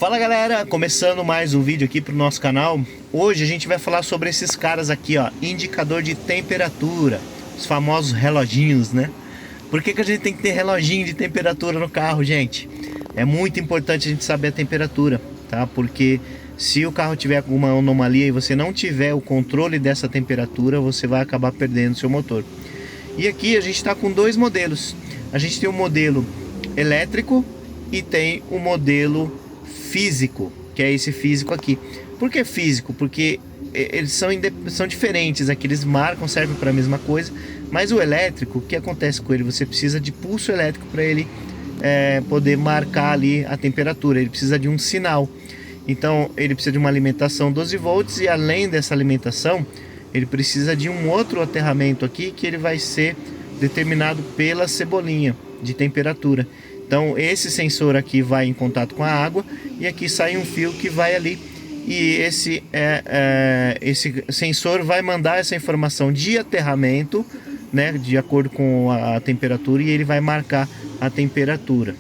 Fala galera, começando mais um vídeo aqui pro nosso canal. Hoje a gente vai falar sobre esses caras aqui, ó, indicador de temperatura, os famosos reloginhos, né? Por que a gente tem que ter reloginho de temperatura no carro, gente? É muito importante a gente saber a temperatura, tá? Porque se o carro tiver alguma anomalia e você não tiver o controle dessa temperatura, você vai acabar perdendo seu motor. E aqui a gente está com dois modelos. A gente tem o modelo elétrico e tem o modelo físico, que é esse físico aqui. Por que físico? Porque eles são diferentes aqui, eles marcam, servem para a mesma coisa, mas o elétrico, o que acontece com ele? Você precisa de pulso elétrico para ele poder marcar ali a temperatura, ele precisa de um sinal. Então ele precisa de uma alimentação 12 volts e além dessa alimentação, ele precisa de um outro aterramento aqui que ele vai ser determinado pela cebolinha de temperatura. Então esse sensor aqui vai em contato com a água e aqui sai um fio que vai ali e esse sensor vai mandar essa informação de aterramento, né, de acordo com a temperatura, e ele vai marcar a temperatura.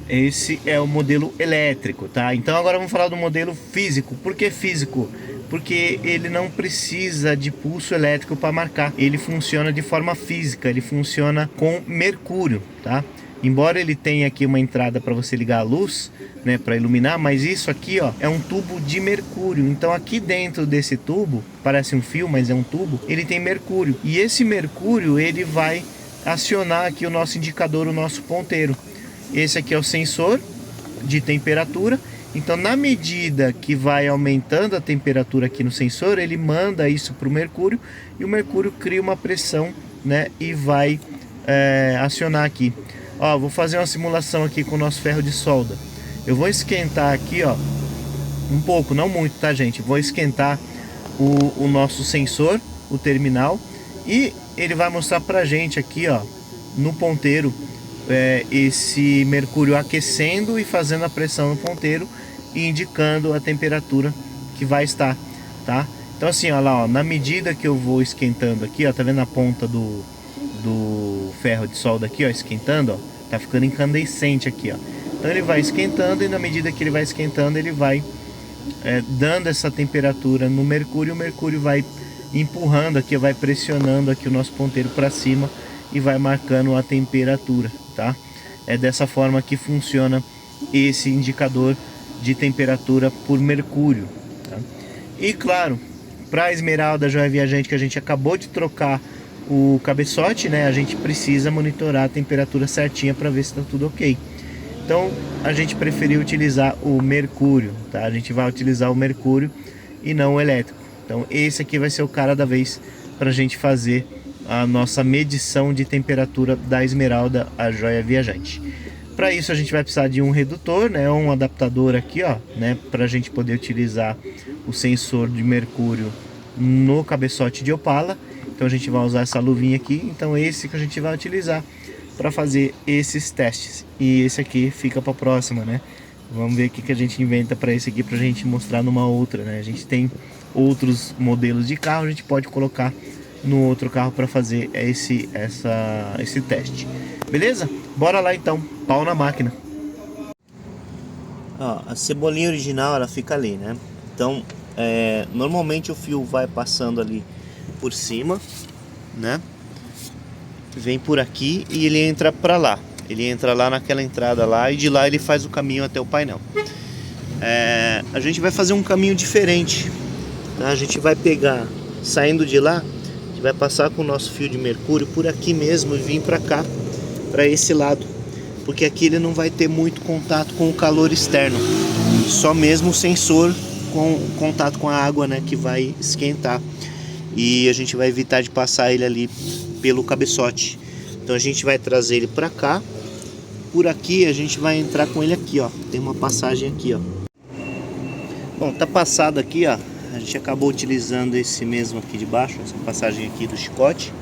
Esse é o modelo elétrico, tá? Então agora vamos falar do modelo físico. Por que físico? Porque ele não precisa de pulso elétrico para marcar. Ele funciona de forma física, ele funciona com mercúrio, tá? Embora ele tenha aqui uma entrada para você ligar a luz, né, para iluminar, mas isso aqui, ó, é um tubo de mercúrio. Então aqui dentro desse tubo, parece um fio, mas é um tubo, ele tem mercúrio. E esse mercúrio, ele vai acionar aqui o nosso indicador, o nosso ponteiro. Esse aqui é o sensor de temperatura. Então na medida que vai aumentando a temperatura aqui no sensor, ele manda isso para o mercúrio e o mercúrio cria uma pressão, né, e vai acionar aqui. Ó, vou fazer uma simulação aqui com o nosso ferro de solda. Eu vou esquentar aqui, ó, um pouco, não muito, tá, gente? Vou esquentar o nosso sensor, o terminal, e ele vai mostrar pra gente aqui, ó, no ponteiro, esse mercúrio aquecendo e fazendo a pressão no ponteiro e indicando a temperatura que vai estar, tá? Então assim, ó lá, ó, na medida que eu vou esquentando aqui, ó, tá vendo a ponta do ferro de solda aqui, ó, esquentando, ó, tá ficando incandescente aqui, ó. Então ele vai esquentando e na medida que ele vai esquentando, ele vai dando essa temperatura no mercúrio, o mercúrio vai empurrando aqui, vai pressionando aqui o nosso ponteiro para cima e vai marcando a temperatura, tá? É dessa forma que funciona esse indicador de temperatura por mercúrio, tá? E claro, para a Esmeralda Joia Viajante, que a gente acabou de trocar o cabeçote, né, a gente precisa monitorar a temperatura certinha para ver se está tudo ok. Então a gente preferiu utilizar o mercúrio, tá? A gente vai utilizar o mercúrio e não o elétrico. Então esse aqui vai ser o cara da vez para a gente fazer a nossa medição de temperatura da Esmeralda, a Joia Viajante. Para isso a gente vai precisar de um redutor, né, um adaptador aqui, ó, né, para a gente poder utilizar o sensor de mercúrio no cabeçote de Opala. Então a gente vai usar essa luvinha aqui, então esse que a gente vai utilizar para fazer esses testes. E esse aqui fica para a próxima, né? Vamos ver o que a gente inventa para esse aqui, para a gente mostrar numa outra, né? A gente tem outros modelos de carro, a gente pode colocar no outro carro para fazer esse teste. Beleza? Bora lá então, pau na máquina. Ó, a cebolinha original, ela fica ali, né? Então, normalmente o fio vai passando ali por cima, né? Vem por aqui e ele entra para lá. Ele entra lá naquela entrada lá e de lá ele faz o caminho até o painel. A gente vai fazer um caminho diferente, tá? A gente vai pegar, saindo de lá, a gente vai passar com o nosso fio de mercúrio por aqui mesmo e vir para cá, para esse lado, porque aqui ele não vai ter muito contato com o calor externo, só mesmo o sensor com contato com a água, né, que vai esquentar. E a gente vai evitar de passar ele ali pelo cabeçote. Então a gente vai trazer ele para cá. Por aqui a gente vai entrar com ele aqui, ó. Tem uma passagem aqui, ó. Bom, tá passado aqui, ó. A gente acabou utilizando esse mesmo aqui de baixo, essa passagem aqui do chicote.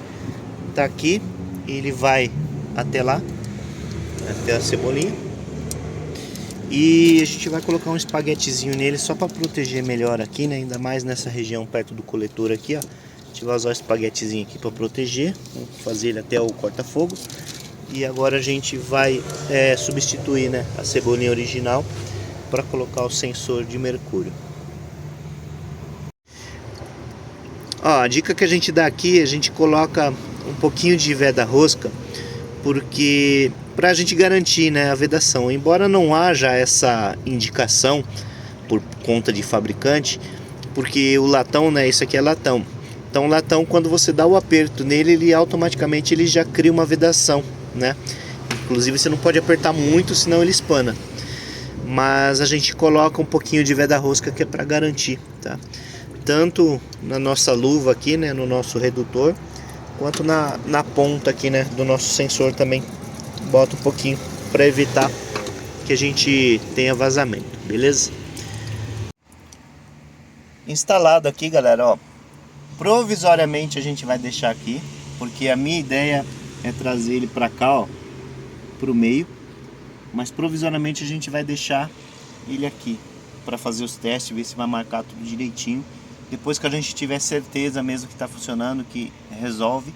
Tá aqui, ele vai até lá, até a cebolinha. E a gente vai colocar um espaguetezinho nele só para proteger melhor aqui, né? Ainda mais nessa região perto do coletor aqui, ó. A gente vai usar o espaguetezinho aqui para proteger. Vamos fazer ele até o corta-fogo. E agora a gente vai substituir, né, a cebolinha original para colocar o sensor de mercúrio. Ó, a dica que a gente dá aqui, a gente coloca um pouquinho de veda rosca, porque para a gente garantir, né, a vedação. Embora não haja essa indicação por conta de fabricante, porque o latão, né, isso aqui é latão. Então o latão, quando você dá o aperto nele, ele automaticamente ele já cria uma vedação, né? Inclusive você não pode apertar muito, senão ele espana. Mas a gente coloca um pouquinho de veda rosca que é para garantir, tá? Tanto na nossa luva aqui, né, no nosso redutor, quanto na ponta aqui, né, do nosso sensor também. Bota um pouquinho para evitar que a gente tenha vazamento, beleza? Instalado aqui, galera, ó, provisoriamente a gente vai deixar aqui, porque a minha ideia é trazer ele para cá, ó, pro meio, mas provisoriamente a gente vai deixar ele aqui para fazer os testes, ver se vai marcar tudo direitinho. Depois que a gente tiver certeza mesmo que está funcionando, que resolve,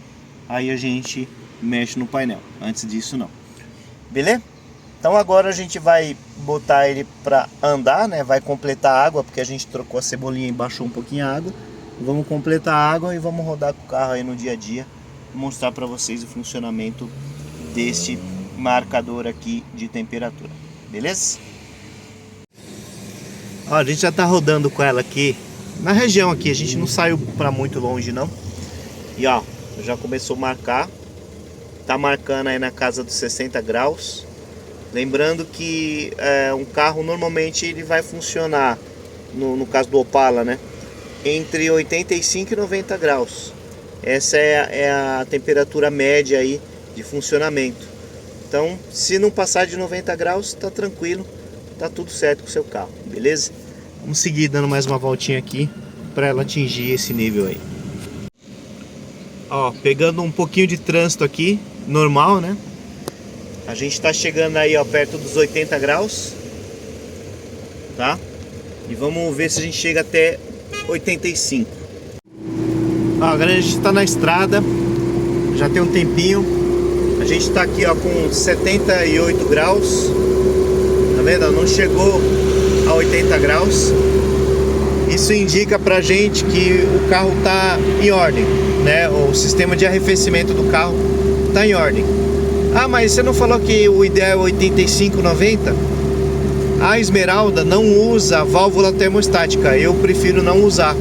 aí a gente mexe no painel. Antes disso não. Beleza? Então agora a gente vai botar ele para andar, né? Vai completar a água, porque a gente trocou a cebolinha e baixou um pouquinho a água. Vamos completar a água e vamos rodar com o carro aí no dia a dia, mostrar para vocês o funcionamento deste marcador aqui de temperatura. Beleza? Ó, a gente já tá rodando com ela aqui na região aqui, a gente não saiu para muito longe não. E ó, já começou a marcar. Tá marcando aí na casa dos 60 graus. Lembrando que um carro normalmente ele vai funcionar, no caso do Opala, né, entre 85 e 90 graus. Essa é a temperatura média aí de funcionamento. Então, se não passar de 90 graus, tá tranquilo, tá tudo certo com o seu carro, beleza? Vamos seguir dando mais uma voltinha aqui para ela atingir esse nível aí. Ó, pegando um pouquinho de trânsito aqui, normal, né? A gente tá chegando aí, ó, perto dos 80 graus, tá? E vamos ver se a gente chega até 85. Ó, galera, a gente tá na estrada, já tem um tempinho. A gente tá aqui, ó, com 78 graus. Tá vendo? Não chegou a 80 graus. Isso indica pra gente que o carro tá em ordem, né? O sistema de arrefecimento do carro tá em ordem. Ah, mas você não falou que o ideal é 85, 90? A Esmeralda não usa válvula termostática, eu prefiro não usar.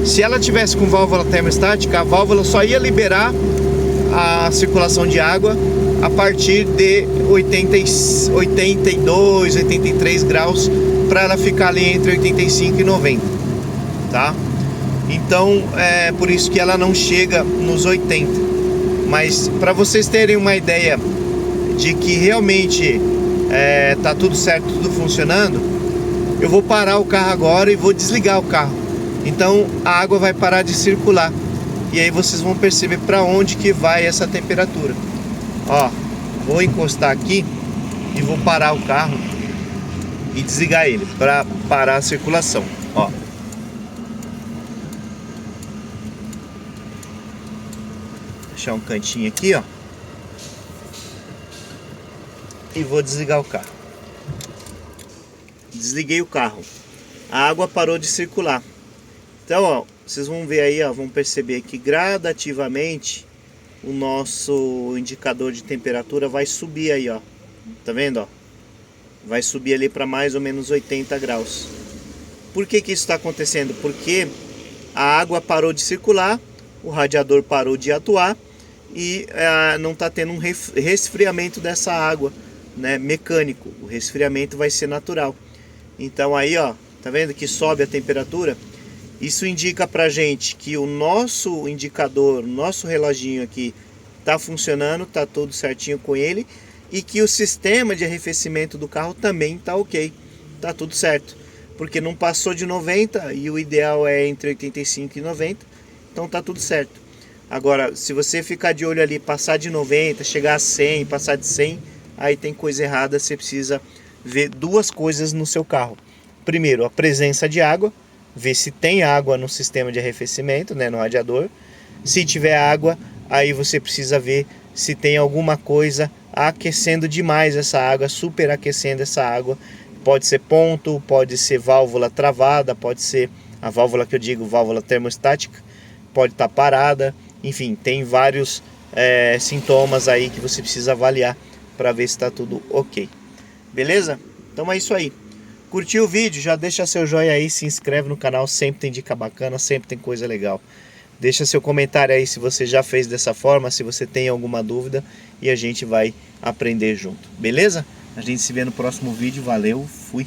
Se ela tivesse com válvula termostática, a válvula só ia liberar a circulação de água a partir de 82, 83 graus, para ela ficar ali entre 85 e 90, tá? Então é por isso que ela não chega nos 80. Mas para vocês terem uma ideia de que realmente tá tudo certo, tudo funcionando, eu vou parar o carro agora e vou desligar o carro. Então a água vai parar de circular. E aí vocês vão perceber para onde que vai essa temperatura. Ó, vou encostar aqui e vou parar o carro e desligar ele para parar a circulação. Ó. Deixar um cantinho aqui, ó. E vou desligar o carro. Desliguei o carro. A água parou de circular. Então, ó, vocês vão ver aí, ó, vão perceber que gradativamente o nosso indicador de temperatura vai subir aí, ó. Tá vendo, ó? Vai subir ali para mais ou menos 80 graus. Por que que isso está acontecendo? Porque a água parou de circular, o radiador parou de atuar e não está tendo um resfriamento dessa água, né, mecânico. O resfriamento vai ser natural. Então aí, ó, tá vendo que sobe a temperatura? Isso indica pra gente que o nosso indicador, o nosso reloginho aqui tá funcionando, tá tudo certinho com ele, e que o sistema de arrefecimento do carro também tá ok, tá tudo certo, porque não passou de 90 e o ideal é entre 85 e 90, então tá tudo certo. Agora, se você ficar de olho ali, passar de 90, chegar a 100, passar de 100, aí tem coisa errada, você precisa ver duas coisas no seu carro. Primeiro, a presença de água, ver se tem água no sistema de arrefecimento, né, no radiador. Se tiver água, aí você precisa ver se tem alguma coisa aquecendo demais essa água, superaquecendo essa água, Pode ser ponto, pode ser válvula travada, pode ser a válvula que eu digo, válvula termostática, pode estar parada, enfim, tem vários sintomas aí que você precisa avaliar para ver se está tudo ok. Beleza? Então é isso aí. Curtiu o vídeo? Já deixa seu joinha aí, se inscreve no canal, sempre tem dica bacana, sempre tem coisa legal. Deixa seu comentário aí se você já fez dessa forma, se você tem alguma dúvida, e a gente vai aprender junto. Beleza? A gente se vê no próximo vídeo. Valeu, fui!